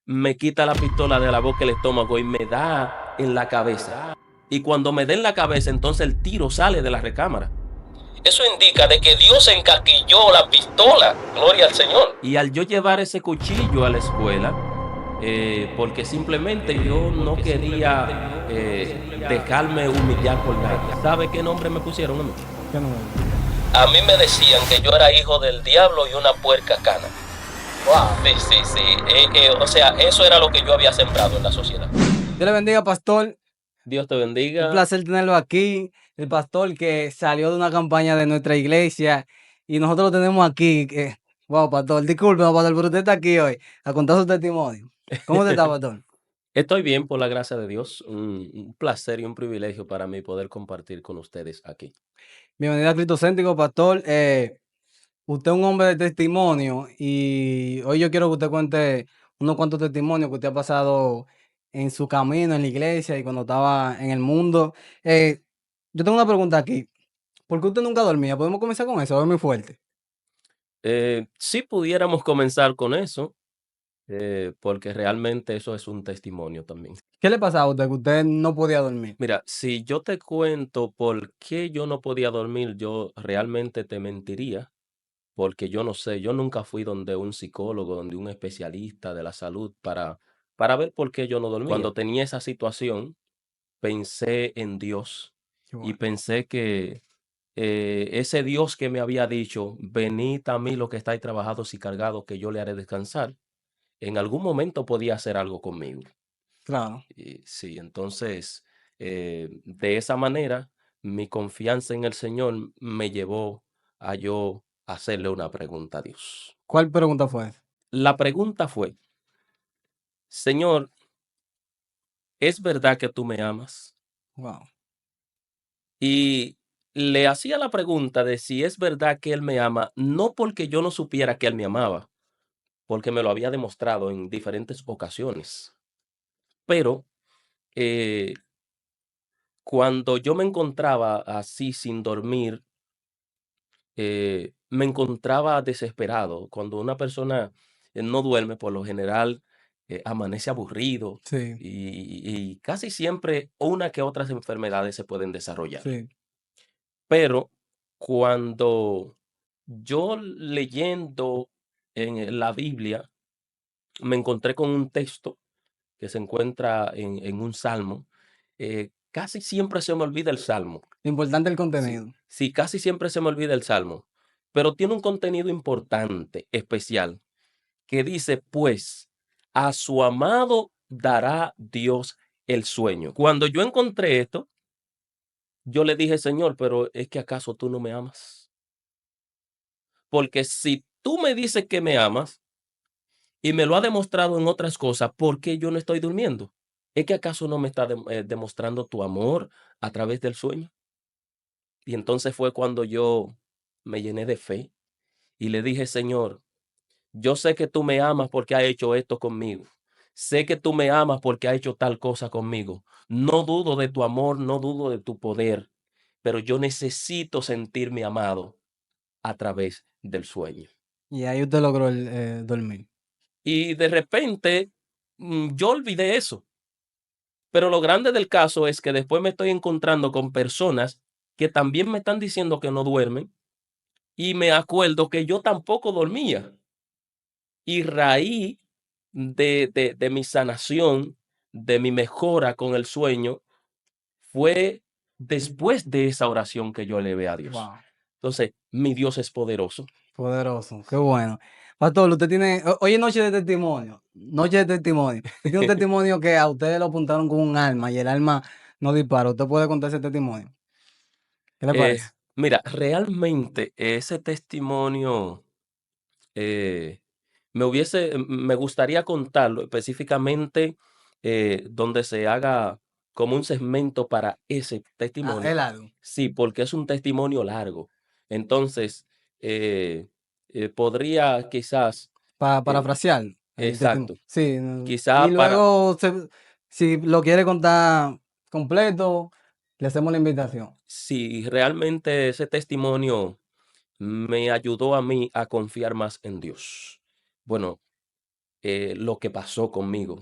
me quita la pistola de la boca del estómago y me da en la cabeza. Y cuando me da en la cabeza, entonces el tiro sale de la recámara. Eso indica de que Dios encaquilló la pistola. Gloria al Señor. Y al yo llevar ese cuchillo a la escuela, porque simplemente yo no quería dejarme humillar por nadie. ¿Sabe qué nombre me pusieron a mí? ¿Qué número? A mí me decían que yo era hijo del diablo y una puerca cana. Wow. Sí. O sea, eso era lo que yo había sembrado en la sociedad. Dios le bendiga, pastor. Dios te Un bendiga. placer tenerlo aquí. El pastor que salió de una campaña de nuestra iglesia y nosotros lo tenemos aquí. Wow, pastor, disculpe, pastor, pero usted está aquí hoy a contar su testimonio. ¿Cómo te está, pastor? Estoy bien, por la gracia de Dios. Un placer y un privilegio para mí poder compartir con ustedes aquí. Bienvenido a Cristo Céntrico, pastor. Usted es un hombre de testimonio y hoy yo quiero que usted cuente unos cuantos testimonios que usted ha pasado en su camino en la iglesia y cuando estaba en el mundo. Yo tengo una pregunta aquí. ¿Por qué usted nunca dormía? ¿Podemos comenzar con eso? Es muy fuerte. Si pudiéramos comenzar con eso, porque realmente eso es un testimonio también. ¿Qué le pasaba a usted que usted no podía dormir? Mira, si yo te cuento por qué yo no podía dormir, yo realmente te mentiría, porque yo no sé, yo nunca fui donde un psicólogo, donde un especialista de la salud para ver por qué yo no dormía. Cuando tenía esa situación, pensé en Dios Qué y bueno. pensé que ese Dios que me había dicho, venid a mí los que estáis trabajados y cargados, que yo le haré descansar, en algún momento podía hacer algo conmigo. Claro. Sí, entonces, de esa manera, mi confianza en el Señor me llevó a yo hacerle una pregunta a Dios. ¿Cuál pregunta fue esa? La pregunta fue, Señor, ¿es verdad que tú me amas? Wow. Y le hacía la pregunta de si es verdad que Él me ama, no porque yo no supiera que Él me amaba, porque me lo había demostrado en diferentes ocasiones, pero eh, cuando yo me encontraba así sin dormir, me encontraba desesperado. Cuando una persona no duerme, por lo general amanece aburrido Sí, y casi siempre una que otras enfermedades se pueden desarrollar. sí. Pero cuando yo leyendo en la Biblia me encontré con un texto que se encuentra en un salmo, casi siempre se me olvida el salmo. Importante el Sí, contenido. sí, casi siempre se me olvida el salmo, pero tiene un contenido importante, especial, que dice, pues, a su amado dará Dios el sueño. Cuando yo encontré esto, yo le dije, Señor, pero es que acaso tú no me amas. Porque si tú me dices que me amas y me lo has demostrado en otras cosas, ¿por qué yo no estoy durmiendo? ¿Es que acaso no me está demostrando tu amor a través del sueño? Y entonces fue cuando yo me llené de fe y le dije, Señor, yo sé que tú me amas porque has hecho esto conmigo. Sé que tú me amas porque has hecho tal cosa conmigo. No dudo de tu amor, no dudo de tu poder, pero yo necesito sentirme amado a través del sueño. Y ahí usted logró dormir. Y de repente yo olvidé eso. Pero lo grande del caso es que después me estoy encontrando con personas que también me están diciendo que no duermen y me acuerdo que yo tampoco dormía. Y raíz de mi sanación, de mi mejora con el sueño, fue después de esa oración que yo elevé a Dios. Wow. Entonces, mi Dios es poderoso. Poderoso. Qué bueno. Pastor, usted tiene. Hoy es noche de testimonio. Noche de testimonio. Usted tiene un testimonio que a usted lo apuntaron con un arma y el arma no dispara. ¿Usted puede contar ese testimonio? ¿Qué le Eh, parece? Mira, realmente ese testimonio eh, me gustaría contarlo específicamente donde se haga como un segmento para ese Ah, testimonio. el algo. Sí, porque es un testimonio largo. Entonces, eh, podría quizás, Para eh, parafrasear el testimonio. exacto, Sí. Y quizá para, luego, si lo quiere contar completo, le hacemos la invitación. si realmente ese testimonio me ayudó a mí a confiar más en Dios. Bueno, lo que pasó conmigo.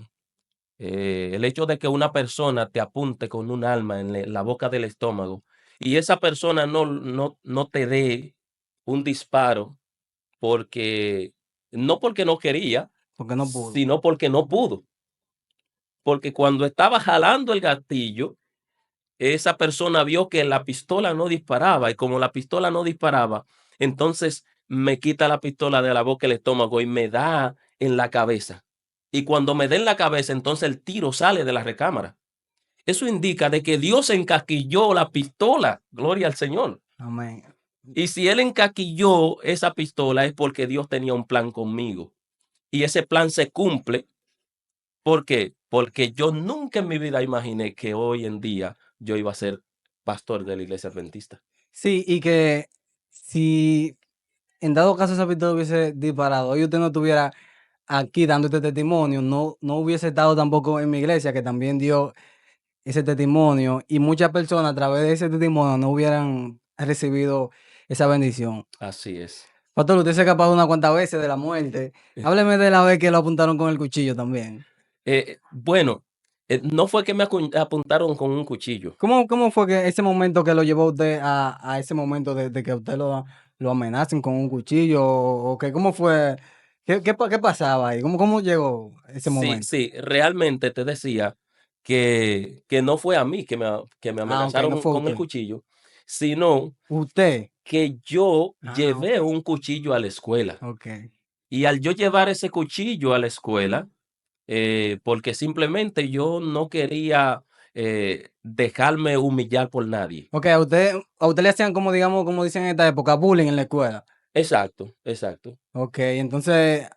El hecho de que una persona te apunte con un arma en la boca del estómago y esa persona no te dé un disparo porque no porque no quería, porque no pudo. sino porque no pudo. Porque cuando estaba jalando el gatillo, esa persona vio que la pistola no disparaba y como la pistola no disparaba, entonces me quita la pistola de la boca del estómago y me da en la cabeza. Y cuando me da en la cabeza, entonces el tiro sale de la recámara. Eso indica de que Dios encasquilló la pistola. Gloria al Señor. Amén. Y si Él encaquilló esa pistola es porque Dios tenía un plan conmigo. Y ese plan se cumple. ¿Por qué? Porque yo nunca en mi vida imaginé que hoy en día yo iba a ser pastor de la iglesia adventista. Sí, y que si en dado caso esa pistola hubiese disparado, hoy usted no estuviera aquí dando este testimonio, no hubiese estado tampoco en mi iglesia, que también dio ese testimonio, y muchas personas a través de ese testimonio no hubieran recibido esa bendición. Así es. Pastor, usted se ha escapado unas cuantas veces de la muerte. Hábleme de la vez que lo apuntaron con el cuchillo también. Bueno, no fue que me apuntaron con un cuchillo. ¿Cómo fue que ese momento que lo llevó usted a ese momento de que usted lo amenacen con un cuchillo? ¿O que cómo fue? ¿Qué pasaba ahí? ¿Cómo llegó ese Sí, momento? sí, realmente te decía que no fue a mí que me Ah, ok, no amenazaron fue con el usted. cuchillo, sino ¿Usted? que yo Ah, llevé un cuchillo a la escuela. ok. Y al yo llevar ese cuchillo a la escuela, porque simplemente yo no quería dejarme humillar por nadie. Ok, a usted le hacían como, digamos, como dicen en esta época, bullying en la escuela. Exacto, exacto. Ok, entonces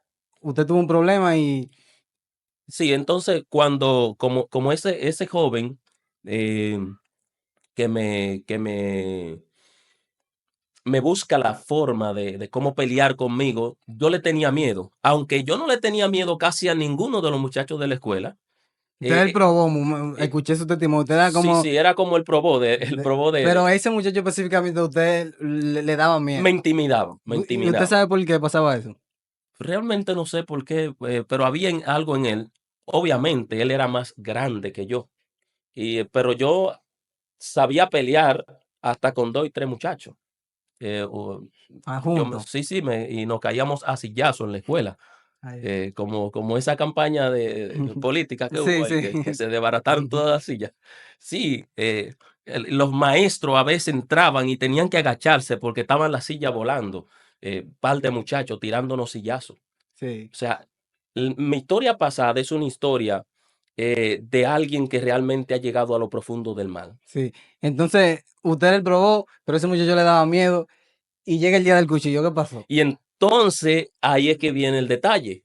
usted tuvo un problema y... Sí, entonces como ese joven eh, que me busca la forma de cómo pelear conmigo, yo le tenía miedo. Aunque yo no le tenía miedo casi a ninguno de los muchachos de la escuela. Usted eh, probó, eh, escuché su testimonio, usted era sí, como... sí, era como el probó Pero de, a ese muchacho específicamente a usted le daba me miedo. intimidaba, me ¿Y usted intimidaba. sabe por qué pasaba eso? Realmente no sé por qué, pero había algo en él. Obviamente, él era más grande que yo. Pero yo sabía pelear hasta con 2 y 3 muchachos. O Ah, juntos. sí, sí, y nos caíamos a sillazos en la escuela. Ay. Como esa campaña de política que hubo Sí, ahí, sí. que se desbarataron todas las sillas. Sí, los maestros a veces entraban y tenían que agacharse porque estaban las sillas volando. Par de muchachos tirándonos sillazos. Sí, O sea, mi historia pasada es una historia de alguien que realmente ha llegado a lo profundo del mal. sí. Entonces, usted le probó, pero ese muchacho le daba miedo y llega el día del cuchillo, ¿qué pasó? Y entonces ahí es que viene el detalle.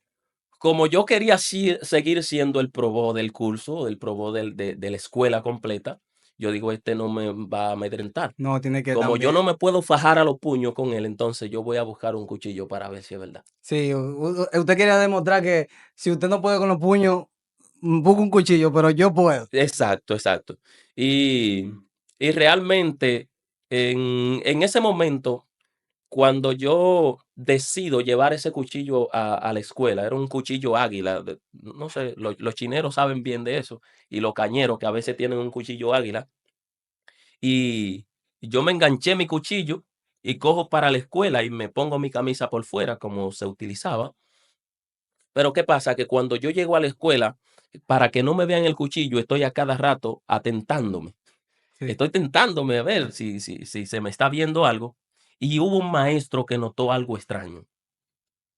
Como yo quería seguir siendo el probó del curso, el probó de la escuela completa, yo digo, este no me va a amedrentar. No, tiene que Como yo no también. me puedo fajar a los puños con él, entonces yo voy a buscar un cuchillo para ver si es verdad. Sí, usted quería demostrar que si usted no puede con los puños, busca un cuchillo, pero yo puedo. Exacto, exacto. Y realmente en ese momento, cuando yo decido llevar ese cuchillo a la escuela, era un cuchillo águila, no sé, los chineros saben bien de eso, y los cañeros que a veces tienen un cuchillo águila, y yo me enganché mi cuchillo y cojo para la escuela y me pongo mi camisa por fuera como se utilizaba. Pero ¿qué pasa? Que cuando yo llego a la escuela, para que no me vean el cuchillo, estoy a cada rato atentándome. Sí, Estoy tentándome a ver si se me está viendo algo. Y hubo un maestro que notó algo extraño.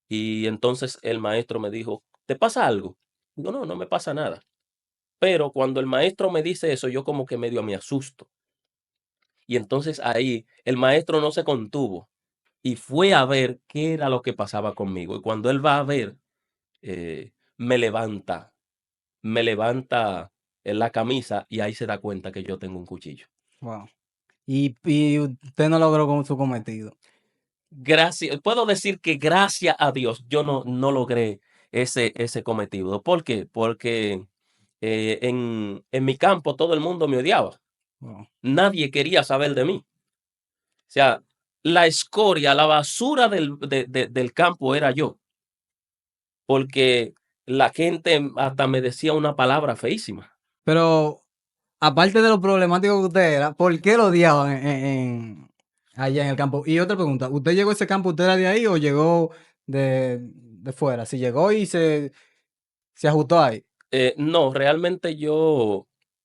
Y entonces el maestro me dijo, ¿te pasa algo? Digo, no, no me pasa nada. Pero cuando el maestro me dice eso, yo como que medio me asusto. Y entonces ahí el maestro no se contuvo y fue a ver qué era lo que pasaba conmigo. Y cuando él va a ver, me levanta en la camisa y ahí se da cuenta que yo tengo un cuchillo. wow. Y usted no logró con su cometido. Gracias, puedo decir que gracias a Dios yo no logré ese cometido. ¿Por qué? Porque en mi campo todo el mundo me odiaba. Wow. Nadie quería saber de mí. O sea, la escoria, la basura del campo era yo. Porque la gente hasta me decía una palabra feísima. Pero, aparte de lo problemático que usted era, ¿por qué lo odiaban allá en el campo? Y otra pregunta, ¿usted llegó a ese campo, usted era de ahí o llegó de fuera? Si llegó y se ajustó ahí. No, realmente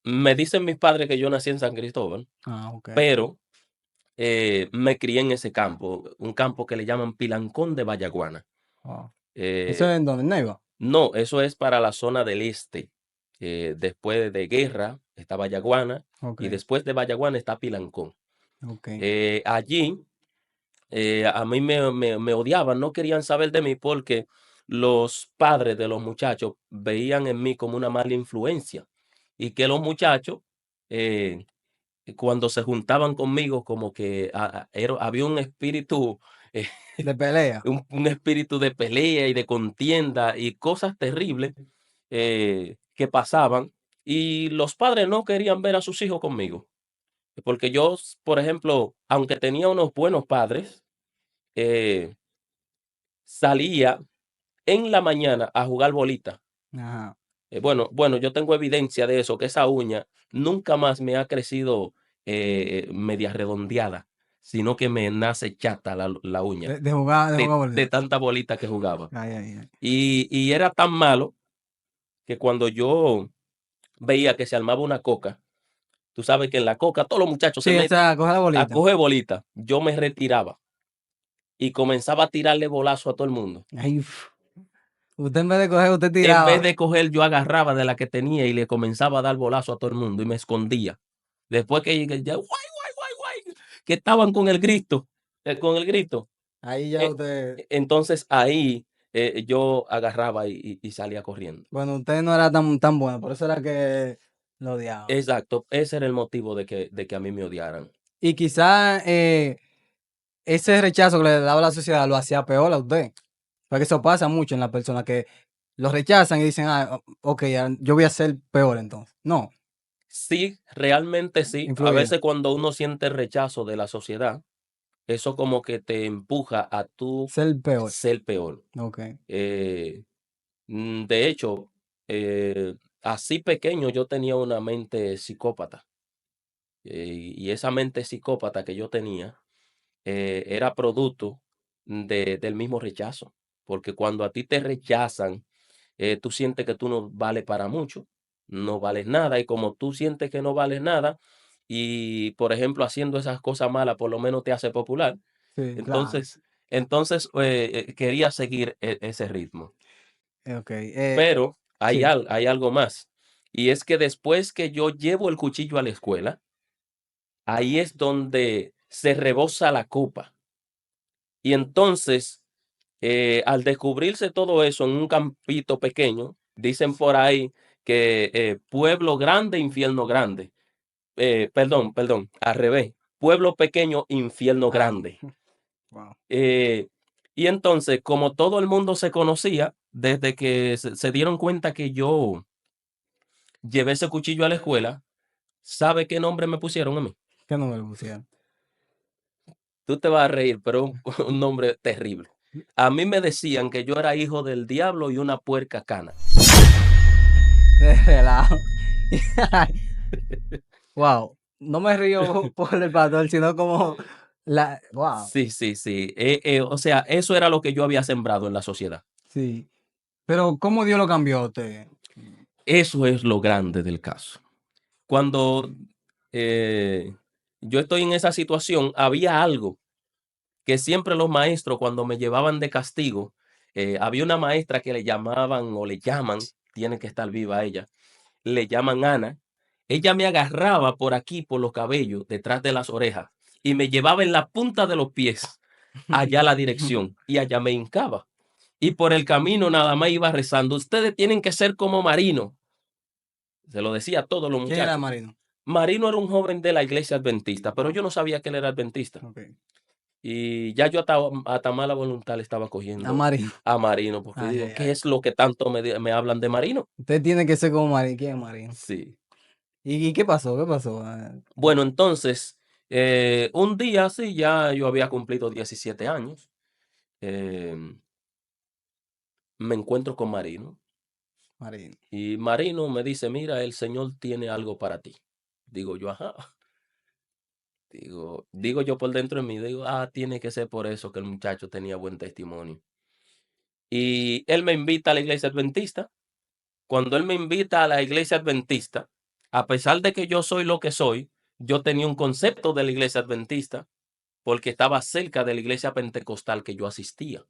me dicen mis padres que yo nací en San Cristóbal, Ah, ok. pero me crié en ese campo, un campo que le llaman Pilancón de Vallaguana. Wow. ¿Eso Eh, es en donde? ¿En Neiva? no, eso es para la zona del este. Después de Guerra está Vallaguana Ok, y después de Vallaguana está Pilancón. ok. Allí a mí me odiaban, no querían saber de mí porque los padres de los muchachos veían en mí como una mala influencia y que los muchachos, eh, cuando se juntaban conmigo, como que había un espíritu, eh, De pelea. un espíritu de pelea y de contienda y cosas terribles que pasaban y los padres no querían ver a sus hijos conmigo. Porque yo, por ejemplo, aunque tenía unos buenos padres, eh, salía en la mañana a jugar bolita. Ajá. Bueno, yo tengo evidencia de eso, que esa uña nunca más me ha crecido media redondeada, sino que me nace chata la uña De jugar de bolita. tanta bolita que jugaba. Ay, ay, ay. Y era tan malo que cuando yo veía que se armaba una coca, tú sabes que en la coca todos los muchachos se Sí, meten esa, coge la a bolita. coger bolita, yo me retiraba y comenzaba a tirarle bolazo a todo el mundo. Ay, usted en vez de coger, usted En vez tiraba. de coger, yo agarraba de la que tenía y le comenzaba a dar bolazo a todo el mundo y me escondía. Después que ya, guay, guay, guay, guay, que estaban con el grito. Ahí ya Eh, usted. entonces ahí yo agarraba y salía corriendo. Bueno, usted no era tan bueno, por eso era que lo odiaban. Exacto, ese era el motivo de que a mí me odiaran. Y quizá ese rechazo que le daba la sociedad lo hacía peor a usted. Porque eso pasa mucho en las personas que los rechazan y dicen, ok, yo voy a ser peor entonces. No, Sí, realmente sí. A influye. veces cuando uno siente rechazo de la sociedad, eso como que te empuja a tú Ser peor. ser peor. Ok. Eh, de hecho, así pequeño yo tenía una mente psicópata. Y esa mente psicópata que yo tenía era producto del mismo rechazo. Porque cuando a ti te rechazan, tú sientes que tú no vales para mucho, no vales nada. Y como tú sientes que no vales nada, y por ejemplo, haciendo esas cosas malas, por lo menos te hace popular. Sí, claro. Entonces quería seguir ese ritmo. Ok. Pero Sí. hay algo más. Y es que después que yo llevo el cuchillo a la escuela, ahí es donde se rebosa la copa. Y entonces, al descubrirse todo eso en un campito pequeño, dicen por ahí que pueblo grande, infierno grande. Perdón, al revés. Pueblo pequeño, infierno Ah, grande. wow. Eh, y entonces, como todo el mundo se conocía, desde que se dieron cuenta que yo llevé ese cuchillo a la escuela, ¿sabe qué nombre me pusieron a mí? ¿Qué no me lo pusieron? Tú te vas a reír, pero un, un nombre terrible. A mí me decían que yo era hijo del diablo y una puerca cana. De relajo. Wow. No me río por el pastor, sino como la. Wow. Sí, sí, sí. O sea, eso era lo que yo había sembrado en la sociedad. Sí. Pero, ¿cómo Dios lo cambió a usted? Eso es lo grande del caso. Cuando eh, yo estoy en esa situación, había algo que siempre los maestros, cuando me llevaban de castigo, había una maestra que le llamaban o le llaman, tiene que estar viva ella, le llaman Ana. Ella me agarraba por aquí, por los cabellos, detrás de las orejas, y me llevaba en la punta de los pies allá a la dirección, y allá me hincaba. Y por el camino nada más iba rezando, ustedes tienen que ser como Marino. Se lo decía a todos los ¿Quién era muchachos. Marino? Marino era un joven de la iglesia adventista, pero yo no sabía que él era adventista. Ok. Y ya yo hasta mala voluntad le estaba A cogiendo Marino. a Marino, porque Ay, digo, ay, ¿qué ay. es lo que tanto me hablan de Marino? Usted tiene que ser como Marino. ¿Quién es Marino? Sí. ¿Y qué pasó? ¿Qué pasó? Bueno, entonces, un día sí, ya yo había cumplido 17 años, me encuentro con Marino. Marino. Y Marino me dice, mira, el Señor tiene algo para ti. Digo yo, ajá. Digo yo por dentro de mí, digo, tiene que ser por eso que el muchacho tenía buen testimonio. Y él me invita a la iglesia adventista. Cuando él me invita a la iglesia adventista, a pesar de que yo soy lo que soy, yo tenía un concepto de la iglesia adventista porque estaba cerca de la iglesia pentecostal que yo asistía.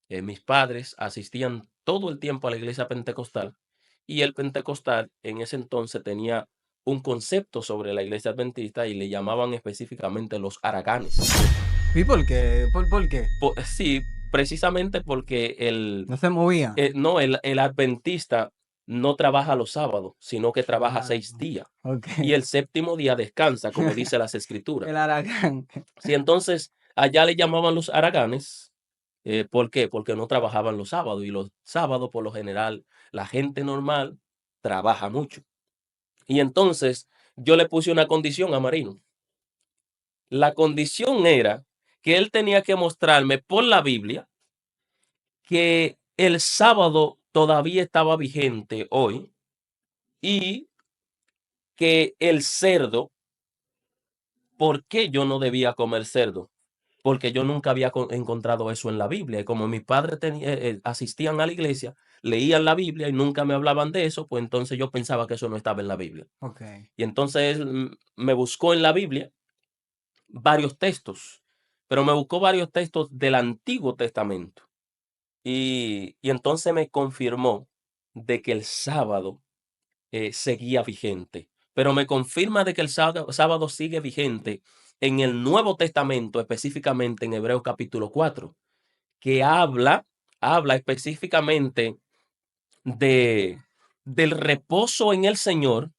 Mis padres asistían todo el tiempo a la iglesia pentecostal y el pentecostal en ese entonces tenía un concepto sobre la iglesia adventista y le llamaban específicamente los haraganes. ¿Y por qué? ¿Por qué? Sí, precisamente porque No se movía. no, el adventista no trabaja los sábados, sino que trabaja 6 días. Ok. Y el séptimo día descansa, como dice las escrituras. El Aragán. Sí, entonces allá le llamaban los haraganes. ¿Por qué? Porque no trabajaban los sábados y los sábados por lo general la gente normal trabaja mucho. Y entonces yo le puse una condición a Marino. La condición era que él tenía que mostrarme por la Biblia que el sábado todavía estaba vigente hoy y que el cerdo, ¿por qué yo no debía comer cerdo? Porque yo nunca había encontrado eso en la Biblia. Y como mis padres asistían a la iglesia, leían la Biblia y nunca me hablaban de eso, pues entonces yo pensaba que eso no estaba en la Biblia. Ok. Y entonces me buscó en la Biblia varios textos, pero me buscó varios textos del Antiguo Testamento. Y entonces me confirmó de que el sábado seguía vigente, pero me confirma de que el sábado sigue vigente en el Nuevo Testamento, específicamente en Hebreos capítulo 4, que habla específicamente de, del reposo en el Señor,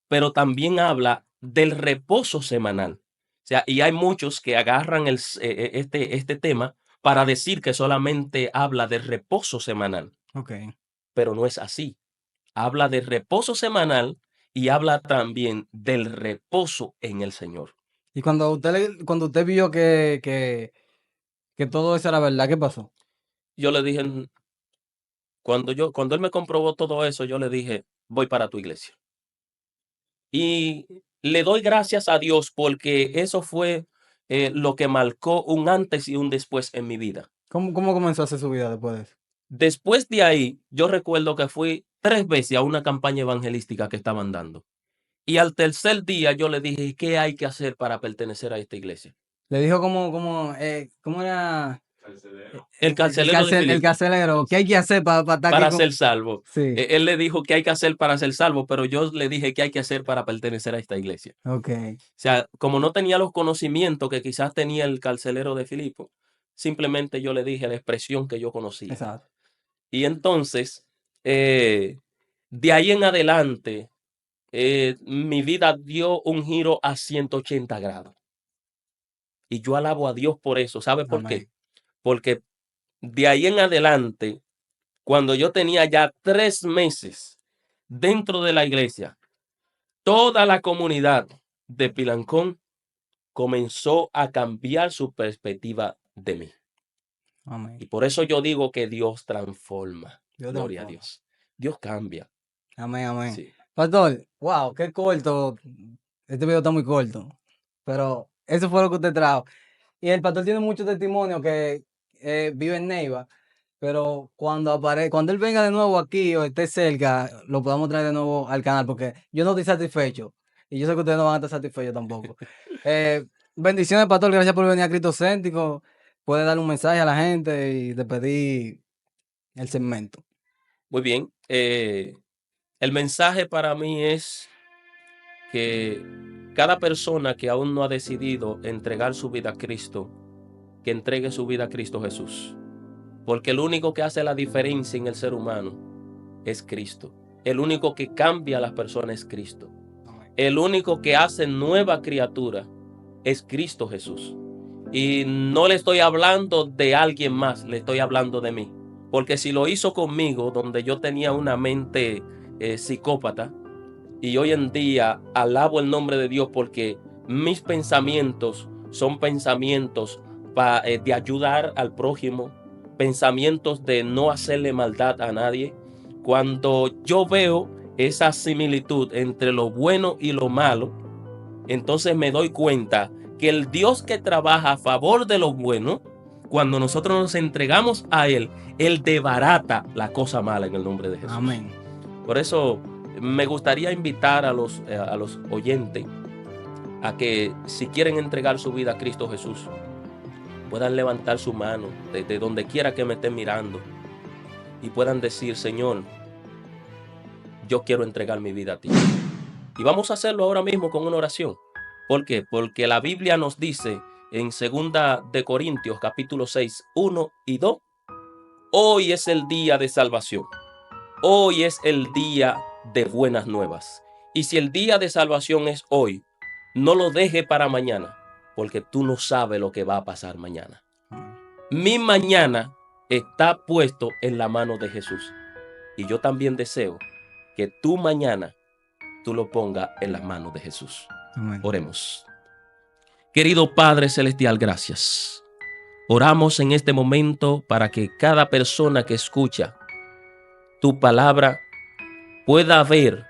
pero también habla del reposo semanal. O sea, y hay muchos que agarran este tema para decir que solamente habla de reposo semanal, Ok. pero no es así. Habla de reposo semanal y habla también del reposo en el Señor. Y cuando usted vio que todo eso era verdad, ¿qué pasó? Yo le dije, cuando él me comprobó todo eso, yo le dije, voy para tu iglesia. Y le doy gracias a Dios porque eso fue lo que marcó un antes y un después en mi vida. ¿Cómo comenzó a hacer su vida después de eso? Después de ahí, yo recuerdo que fui 3 veces a una campaña evangelística que estaban dando. Y al tercer día yo le dije, ¿qué hay que hacer para pertenecer a esta iglesia? Le dijo cómo era El carcelero de el Filipo, carcelero, ¿qué hay que hacer para estar aquí para con? ser salvo. Sí. Él le dijo qué hay que hacer para ser salvo, pero yo le dije qué hay que hacer para pertenecer a esta iglesia. Ok. O sea, como no tenía los conocimientos que quizás tenía el carcelero de Filipo, simplemente yo le dije la expresión que yo conocía. Exacto. Y entonces, de ahí en adelante, mi vida dio un giro a 180 grados. Y yo alabo a Dios por eso. ¿Sabe por qué? Amén. Porque de ahí en adelante, cuando yo tenía ya 3 meses dentro de la iglesia, toda la comunidad de Pilancón comenzó a cambiar su perspectiva de mí. Amén. Y por eso yo digo que Dios transforma. Dios Gloria a transforma. Dios. Dios cambia. Amén, amén. Sí. Pastor, wow, qué corto. Este video está muy corto. Pero eso fue lo que usted trajo. Y el pastor tiene muchos testimonios que vive en Neiva. Pero cuando él venga de nuevo aquí o esté cerca, lo podamos traer de nuevo al canal porque yo no estoy satisfecho. Y yo sé que ustedes no van a estar satisfechos tampoco. Bendiciones, pastor. Gracias por venir a Cristo Céntrico. Puede dar un mensaje a la gente y despedir el segmento. Muy bien. El mensaje para mí es que cada persona que aún no ha decidido entregar su vida a Cristo, que entregue su vida a Cristo Jesús. Porque el único que hace la diferencia en el ser humano es Cristo. El único que cambia a las personas es Cristo. El único que hace nueva criatura es Cristo Jesús. Y no le estoy hablando de alguien más, le estoy hablando de mí. Porque si lo hizo conmigo, donde yo tenía una mente psicópata, y hoy en día alabo el nombre de Dios porque mis pensamientos son pensamientos de ayudar al prójimo, pensamientos de no hacerle maldad a nadie. cuando yo veo esa similitud entre lo bueno y lo malo, entonces me doy cuenta que el Dios que trabaja a favor de lo bueno, cuando nosotros nos entregamos a Él debarata la cosa mala en el nombre de Jesús. Amén. Por eso me gustaría invitar a los oyentes a que, si quieren entregar su vida a Cristo Jesús, puedan levantar su mano desde donde quiera que me estén mirando y puedan decir: Señor, yo quiero entregar mi vida a ti. Y vamos a hacerlo ahora mismo con una oración. ¿Por qué? Porque la Biblia nos dice en 2 de Corintios capítulo 6, 1 y 2, hoy es el día de salvación. Hoy es el día de buenas nuevas. Y si el día de salvación es hoy, no lo deje para mañana, porque tú no sabes lo que va a pasar mañana. Mi mañana está puesto en la mano de Jesús. Y yo también deseo que tu mañana tú lo pongas en las manos de Jesús. Amén. Oremos. Querido Padre Celestial, gracias. Oramos en este momento para que cada persona que escucha tu palabra pueda ver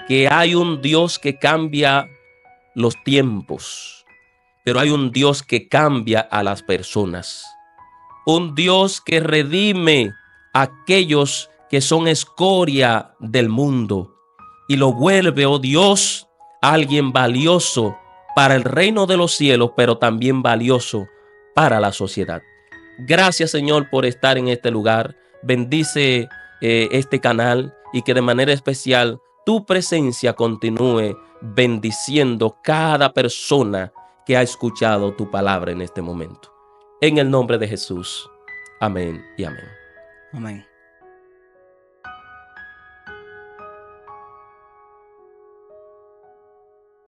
que hay un Dios que cambia los tiempos, pero hay un Dios que cambia a las personas. Un Dios que redime a aquellos que son escoria del mundo y lo vuelve, oh Dios, alguien valioso para el reino de los cielos, pero también valioso para la sociedad. Gracias, Señor, por estar en este lugar. Bendice este canal y que de manera especial tu presencia continúe bendiciendo cada persona que ha escuchado tu palabra en este momento. En el nombre de Jesús. Amén y amén. Amén.